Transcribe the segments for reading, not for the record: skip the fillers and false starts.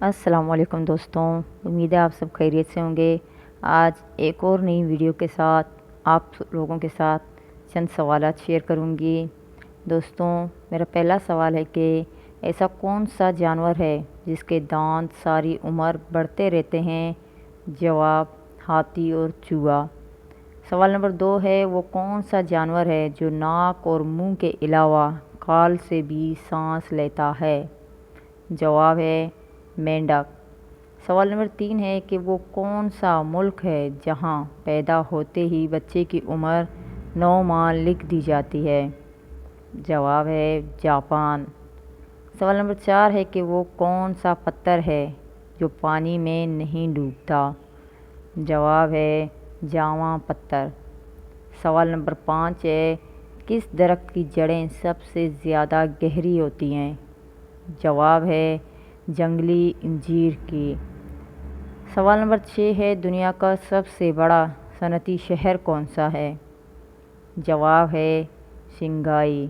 السلام علیکم دوستوں، امید ہے آپ سب خیریت سے ہوں گے۔ آج ایک اور نئی ویڈیو کے ساتھ آپ لوگوں کے ساتھ چند سوالات شیئر کروں گی۔ دوستوں، میرا پہلا سوال ہے کہ ایسا کون سا جانور ہے جس کے دانت ساری عمر بڑھتے رہتے ہیں؟ جواب: ہاتھی اور چوہا۔ سوال نمبر 2 ہے، وہ کون سا جانور ہے جو ناک اور منہ کے علاوہ کھال سے بھی سانس لیتا ہے؟ جواب ہے مینڈک۔ سوال نمبر 3 ہے کہ وہ کون سا ملک ہے جہاں پیدا ہوتے ہی بچے کی عمر 9 ماہ لکھ دی جاتی ہے؟ جواب ہے جاپان۔ سوال نمبر 4 ہے کہ وہ کون سا پتھر ہے جو پانی میں نہیں ڈوبتا؟ جواب ہے جامع پتھر۔ سوال نمبر 5 ہے، کس درخت کی جڑیں سب سے زیادہ گہری ہوتی ہیں؟ جواب ہے جنگلی انجیر کی۔ سوال نمبر 6 ہے، دنیا کا سب سے بڑا صنعتی شہر کون سا ہے؟ جواب ہے شنگھائی۔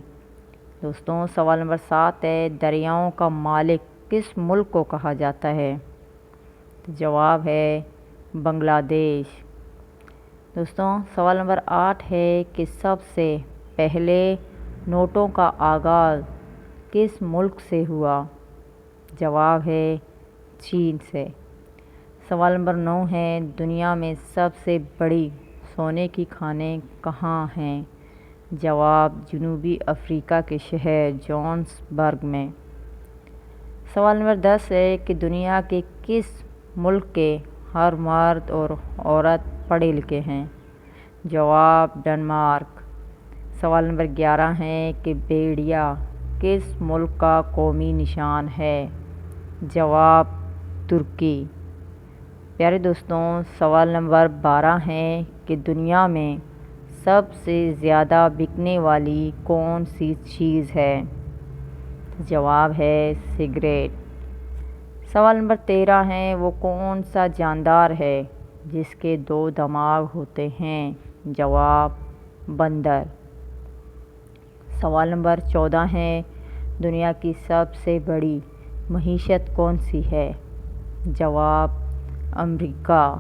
دوستوں، سوال نمبر 7 ہے، دریاؤں کا مالک کس ملک کو کہا جاتا ہے؟ جواب ہے بنگلہ دیش۔ دوستوں، سوال نمبر 8 ہے کہ سب سے پہلے نوٹوں کا آغاز کس ملک سے ہوا؟ جواب ہے چین سے۔ سوال نمبر 9 ہے، دنیا میں سب سے بڑی سونے کی کھانیں کہاں ہیں؟ جواب جنوبی افریقہ کے شہر جوہانسبرگ میں۔ سوال نمبر 10 ہے کہ دنیا کے کس ملک کے ہر مرد اور عورت پڑھے لکھے ہیں؟ جواب ڈنمارک۔ سوال نمبر 11 ہے کہ بھیڑیا کس ملک کا قومی نشان ہے؟ جواب ترکی۔ پیارے دوستوں، سوال نمبر 12 ہے کہ دنیا میں سب سے زیادہ بکنے والی کون سی چیز ہے؟ جواب ہے سگریٹ۔ سوال نمبر 13 ہے، وہ کون سا جاندار ہے جس کے 2 دماغ ہوتے ہیں؟ جواب بندر۔ سوال نمبر 14 ہے، دنیا کی سب سے بڑی معیشت کون سی ہے؟ جواب امریکہ۔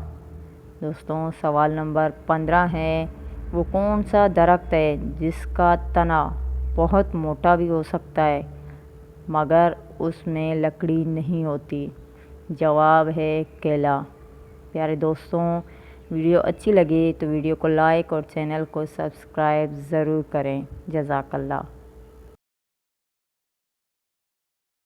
دوستوں، سوال نمبر 15 ہے، وہ کون سا درخت ہے جس کا تنا بہت موٹا بھی ہو سکتا ہے مگر اس میں لکڑی نہیں ہوتی؟ جواب ہے کیلا۔ پیارے دوستوں، ویڈیو اچھی لگی تو ویڈیو کو لائک اور چینل کو سبسکرائب ضرور کریں۔ جزاک اللہ۔